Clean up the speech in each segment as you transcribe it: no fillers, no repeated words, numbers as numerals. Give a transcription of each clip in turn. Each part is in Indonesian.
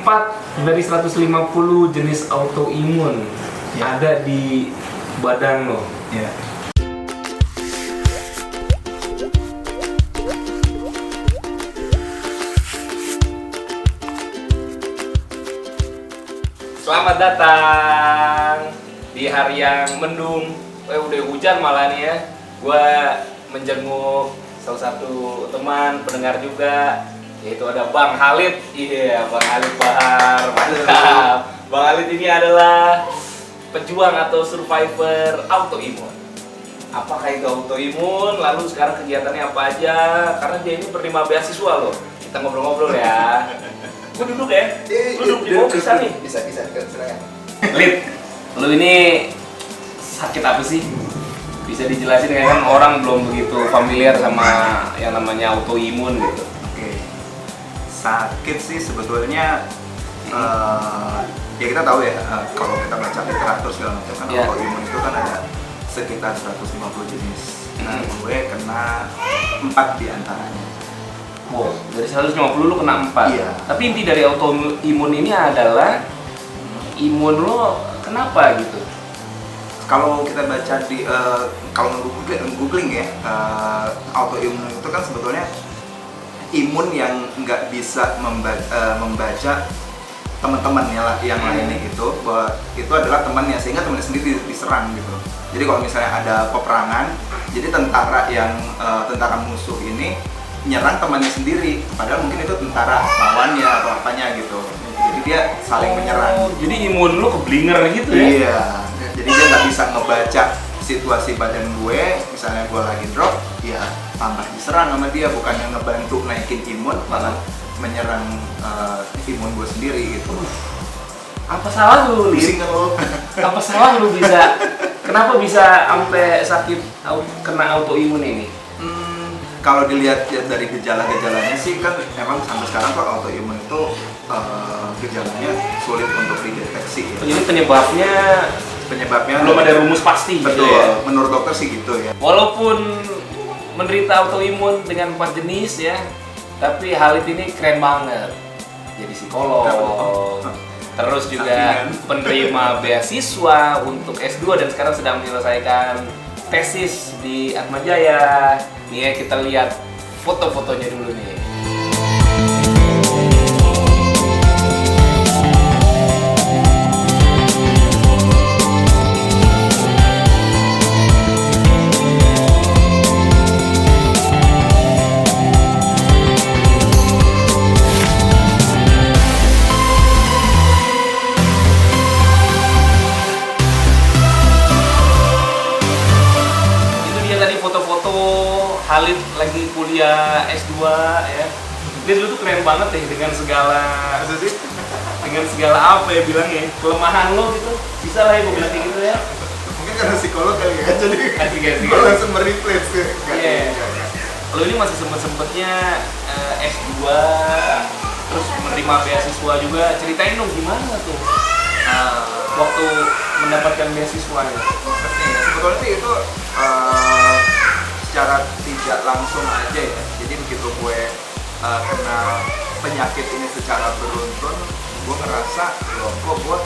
4 dari 150 jenis autoimun ada di badan lo. Ya. Selamat datang di hari yang mendung. Udah hujan malah nih ya. Gua menjenguk salah satu teman pendengar juga, yaitu ada Bang Halid. Iya, Bang Halid Bahar. Mantap. Bang Halid ini adalah pejuang atau survivor autoimun. Apakah itu autoimun? Lalu sekarang kegiatannya apa aja? Karena dia ini penerima beasiswa loh. Kita ngobrol-ngobrol ya. Gue duduk ya. Lu duduk di bawah bisa nih. Bisa, silakan. Lid, lu ini sakit apa sih? Bisa dijelasin ya, kan orang belum begitu familiar sama yang namanya autoimun gitu. Oke. Sakit sih sebetulnya ya kita tahu ya, kalau kita baca literatur segala macam kan autoimun itu kan ada sekitar 150 jenis. Nah, gue kena 4 diantaranya. Oh, dari 150 lu kena 4. Iya. Tapi inti dari autoimun ini adalah imun lo kenapa gitu? Kalau kita baca di kalau googling ya, autoimun itu kan sebetulnya imun yang nggak bisa membaca teman-teman yang lainnya itu, bahwa itu adalah temannya, sehingga temannya sendiri diserang gitu. Jadi kalau misalnya ada peperangan, jadi tentara musuh ini nyerang temannya sendiri, padahal mungkin itu tentara lawannya atau apanya gitu. Jadi dia saling menyerang. Jadi imun lu keblinger gitu ya? Iya. Jadi dia nggak bisa ngebaca situasi badan gue, misalnya gue lagi drop, ya tambah diserang sama dia, bukannya ngebantu naikin imun, malah menyerang imun gue sendiri gitu. Apa salah lu, Lid? Pusing kan lo? Apa salah lu bisa? Kenapa bisa sampai sakit kena autoimun ini? Kalau dilihat ya, dari gejala-gejalanya sih kan emang sampai sekarang kok autoimun itu gejalanya sulit untuk dideteksi ya. Jadi penyebabnya belum ada rumus pasti. Betul, gitu ya? menurut dokter sih gitu ya. Walaupun menderita autoimun dengan 4 jenis ya, tapi Halid ini keren banget. Jadi psikolog, terus juga penerima beasiswa untuk S2 dan sekarang sedang menyelesaikan tesis di Atmajaya. Nih ya, kita lihat foto-fotonya dulu nih. Halid lagi kuliah S2 ya. Dia dulu tuh keren banget deh dengan segala apa ya bilangnya, kelemahan lo gitu. Bisa lah ya gue bilang kayak gitu ya. Mungkin karena psikolog kali ya, jadi Asik. gue langsung mereplace ya. Iya. Lo ini masih sempet-sempetnya S2, terus menerima beasiswa juga. Ceritain dong gimana tuh waktu mendapatkan beasiswanya. Sebetulnya sih itu secara tidak langsung aja ya. Jadi begitu gue kena penyakit ini secara beruntun, gue ngerasa loh kok gue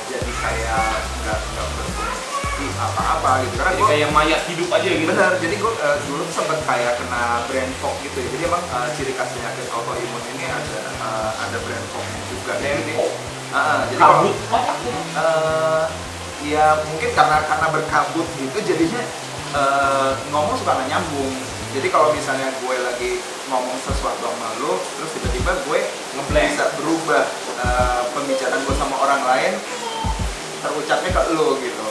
jadi kayak nggak berfungsi apa-apa gitu. Karena Jadi gue kayak mayat hidup aja gitu. bener. Jadi gue dulu sempet kayak kena brain fog gitu ya. Jadi emang ciri khas penyakit autoimun ini ada brain fognya juga. Jadi kabut. Ya mungkin karena berkabut gitu jadinya ngomong suka nggak nyambung. Jadi kalau misalnya gue lagi ngomong sesuatu sama lo, terus tiba-tiba gue bisa berubah pembicaraan gue sama orang lain terucapnya ke lo gitu.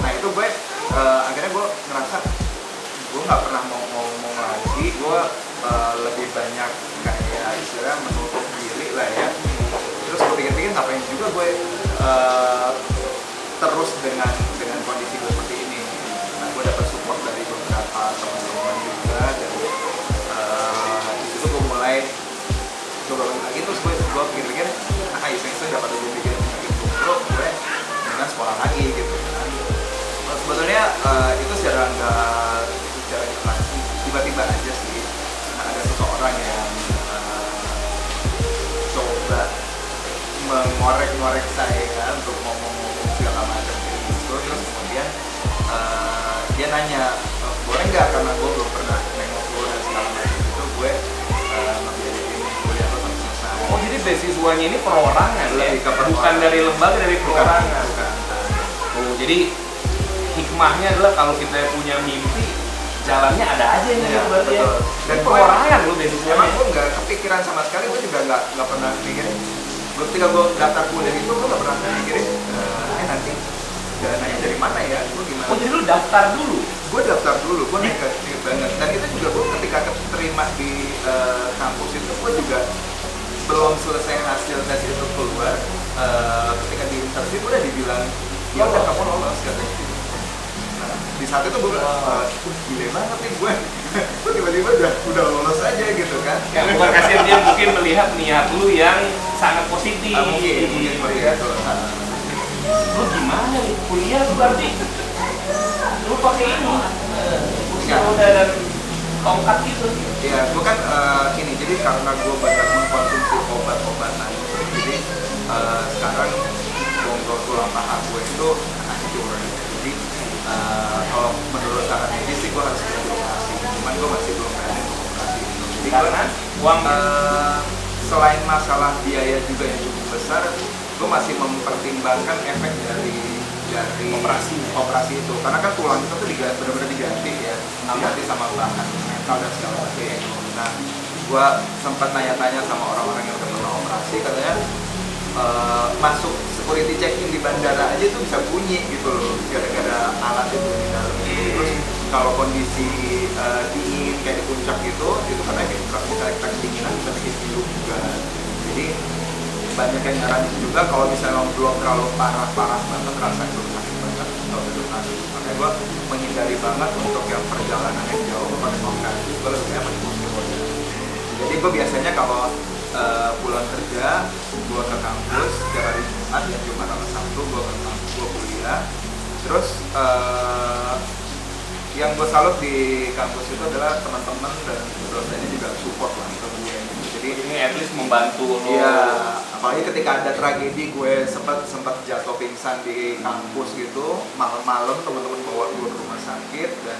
Nah itu gue akhirnya gue ngerasa gue nggak pernah mau ngomong lagi. Gue lebih banyak kayak istilah menutup diri lah ya. Terus gue pikir-pikir ngapain juga gue terus dengan kondisi gue seperti ini. Nah, gue dapat support dari beberapa teman-teman juga, dan di situ gue mulai coba lagi. Terus gue pikir-pikir, iseng-iseng dapat gue bikin penyakit gue dengan sekolah lagi gitu kan. Sebetulnya itu secara tiba-tiba aja sih. Nah, ada seseorang yang coba ngorek saya untuk ngomong-ngomong segala macam kayak gitu. Terus kemudian dia nanya, boleh nggak karena gue belum pernah nengok lu dan segala macam itu, gue ngebiayain kuliah lo sampai selesai. Oh jadi beasiswanya ini perorangan ya? Lebih ke perorangan. Bukan dari lembaga, dari perorangan. Bukan. Oh jadi hikmahnya adalah kalau kita punya mimpi, jalannya ada aja nih Iya, berarti ya. betul. Dan Dan perorangan lo beasiswanya. Emang gue nggak kepikiran sama sekali, gue juga nggak pernah mikirin. Ketika gue daftar kuliah itu, gue nggak pernah mikirin nanti dananya dari mana ya, gue gimana. Oh jadi lu daftar dulu? Gue daftar dulu, gue nekat banget. Dan itu juga gue ketika keterima di kampus itu, gue juga belum selesai hasil tes itu keluar. Ketika di interview gue udah dibilang, ya udah kamu lolos katanya gitu. Nah, di saat itu gue bilang, gile banget nih gue. Gue tiba-tiba udah lolos aja gitu kan. Ya bukan kasihan, dia mungkin melihat niat lu yang sangat positif. Mungkin seperti itu. Lu gimana nih kuliah tuh berarti? Lu pakai ini kursi roda dan tongkat gitu. Ya, gue kan ini, jadi karena gue banyak mengkonsumsi obat-obatan, jadi sekarang bongkol tulang paha gue itu hancur. Jadi kalau menurut saran medis sih gue harus beroperasi, cuman gue masih belum berani untuk operasi itu. Jadi Karena uang selain masalah biaya juga yang cukup besar, gue masih mempertimbangkan efek dari operasi itu, karena kan tulang itu tuh benar-benar diganti ya, diganti sama bahan metal dan segala macam. Nah, gue sempat nanya-tanya sama orang-orang yang udah pernah operasi, katanya masuk security check-in di bandara aja itu bisa bunyi gitu loh, gara-gara alat itu di dalam. Terus kalau kondisi dingin kayak di puncak gitu karena kita kedinginan bisa bikin hidup juga. Jadi banyak yang nyaranin juga kalau misalnya belum terlalu parah banget, rasa itu sakit banget, kalau itu sakit. Makanya gue menghindari banget untuk yang perjalanan yang jauh pakai tongkat. Gue lebih pakai kursi roda. Jadi gue biasanya kalau pulang kerja, gue ke kampus setiap hari Jumat, ya Jumat sama Sabtu gue ke kampus, gue kuliah. Terus yang gue salut di kampus itu adalah teman-teman dan dosennya juga support lah ke gue. Jadi ini at least membantu lo. Iya, apalagi ketika ada tragedi, gue sempat jatuh pingsan di kampus gitu, malam-malam teman-teman bawa gue ke rumah sakit dan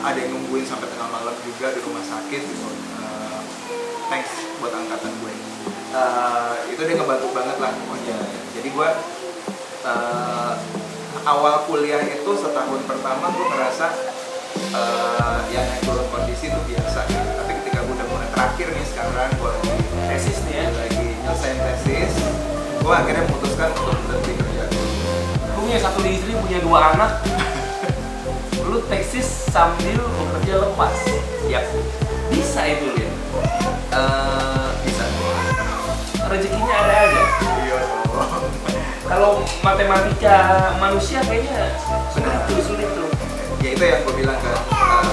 ada yang nungguin sampai tengah malam juga di rumah sakit gitu. Thanks buat angkatan gue. Itu dia ngebantu banget lah pokoknya. Jadi gue awal kuliah itu setahun pertama gue ngerasa yang naik turun kondisi itu biasa gitu. Tapi ketika gue udah mulai terakhir nih sekarang, gue lagi Tesis nih ya. lagi nyelesain tesis, gue akhirnya memutuskan untuk berhenti kerja dulu. Lu punya satu istri, punya 2 anak. Lu tesis sambil bekerja lepas. Yap. Bisa itu ya. Bisa. Rezekinya ada aja. Iya dong. Kalau matematika manusia kayaknya sulit tuh. Ya itu yang gue bilang kan,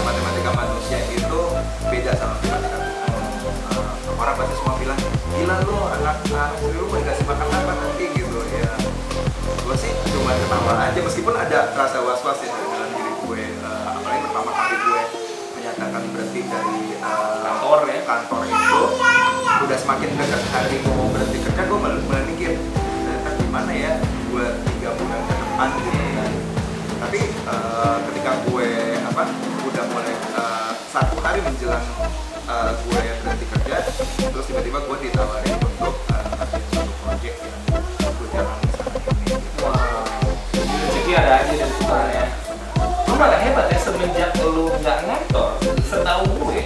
matematika manusia itu beda sama matematika Tuhan. Orang pasti semua bilang, gila lu anak istri lu mau dikasih makan apa nanti gitu ya. Gue sih cuma ketawa aja, meskipun ada rasa was-was ya dalam diri gue, apalagi pertama kali gue menyatakan berhenti dari kantor itu, udah semakin dekat hari gue mau berhenti kerja, gue mulai mikir ternyata gimana ya buat 3 bulan ke depan gitu kan. Tapi ketika gue udah mulai 1 hari menjelang gue berhenti kerja, terus tiba-tiba gue ditawarin untuk ngerjain suatu project yang gue jalani saat ini gitu. Wow. Jadi rezeki ada aja dari Tuhan ya. Lu malah hebat ya, semenjak lu nggak ngantor, setahu gue,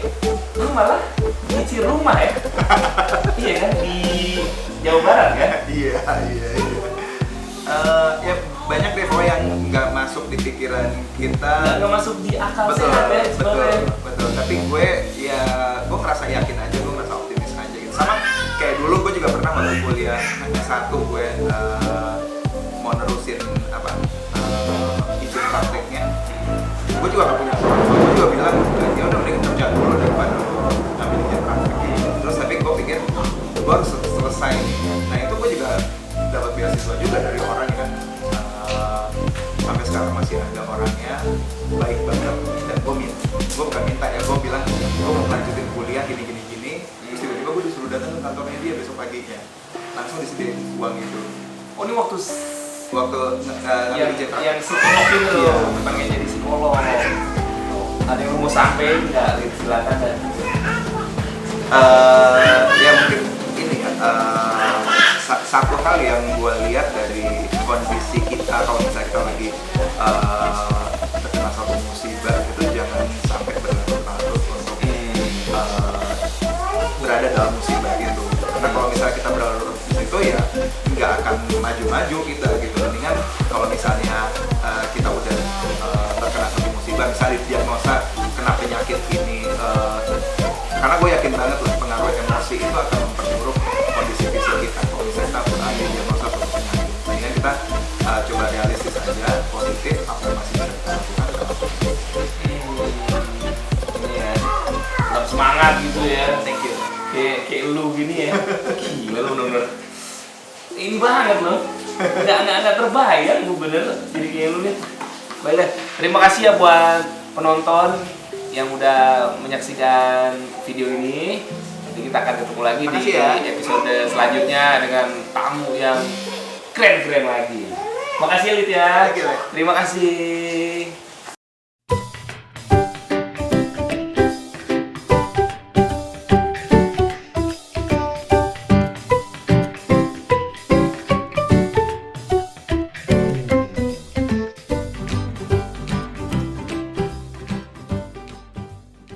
lu malah nyicil rumah ya. Iya kan, di Jawa Barat kan? Iya. Ya banyak deh pokoknya yang nggak masuk di pikiran kita, Nggak masuk di akal sehat ya sebenarnya. betul. Tapi gue ngerasa yakin aja, gue ngerasa optimis aja gitu. Sama kayak dulu gue juga pernah waktu kuliah S1 gue mau nerusin izin prakteknya. Gue juga gak punya uang, gue juga bilang ya udah mending kerja dulu daripada ngambil izin praktek gitu. Terus tapi gue pikir gue harus selesai nih. Nah itu gue juga dapat beasiswa juga dari orang kan, sampai sekarang masih ada orangnya, baik banget. Dan gue bukan minta ya, gue bilang gue mau lanjutin kuliah gini. Terus tiba-tiba gue disuruh datang ke kantornya dia besok paginya. langsung disediain uang itu. Oh ini waktu Ngambil ijazah. yang psikolog itu Iya. pengen jadi psikolog. Ada yang mau sampai nggak? Silakan dan. Ya mungkin ini ya, satu hal yang gue lihat dari kondisi kita kalau misalnya kita lagi terkena satu musibah itu, jangan sampai berlarut-larut untuk berada dalam musibah itu. Karena kalau misalnya kita berlarut di situ ya nggak akan maju-maju kita gitu. Mendingan kalau misalnya kita udah terkena satu musibah, misalnya diagnosa kena penyakit ini, karena gue yakin banget lah pengaruh emosi itu akan memperburuk kondisi fisik kita. Kalau misalnya kita ada diagnosa suatu penyakit, mendingan kita coba realistis aja, positif, apa yang masih bisa kita lakukan. Ini ya, tetap semangat gitu ya. Thank you. Kayak lu gini ya. Gila lu bener-bener. Ini banget loh. Nggak terbayang gue bener jadi kayak lu nih. Baiklah, terima kasih ya buat penonton yang udah menyaksikan video ini. Nanti kita akan ketemu lagi Makasih di ya. episode selanjutnya dengan tamu yang keren-keren lagi. Makasih ya Lid ya. Thank you, Lid. Terima kasih.